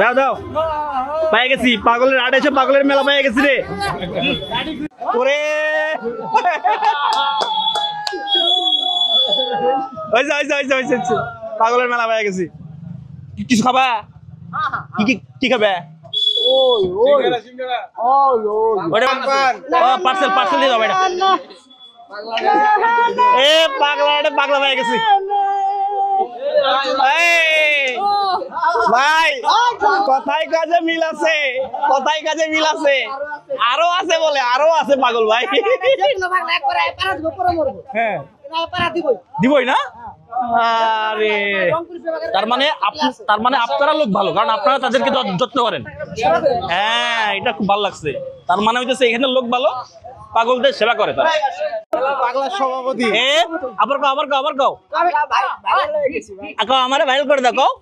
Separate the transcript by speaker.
Speaker 1: দাও দাও পেয়ে গেছি পাগলের আট এসে পাগলের মেলা পেয়ে গেছি রে ওরে পাগলের মেলা পেয়ে গেছি কিছু খাবা কি খাবে পার্সেল পার্সেল দিয়ে দাও এটা এ পাগলা পেয়ে গেছি ভাই কথায় কাজে মিল আছে আরো আছে বলে আরো আছে পাগল ভাই হ্যাঁ দিবই না আরে তার মানে আপনারা লোক ভালো কারণ আপনারা তাদেরকে যত্ন করেন হ্যাঁ এটা খুব ভালো লাগছে তার মানে হইতেছে এখানে লোক ভালো পাগলদের সেবা করে তারা পাগলার সভাপতি আবার কও আমারে ভাইরাল করে দাও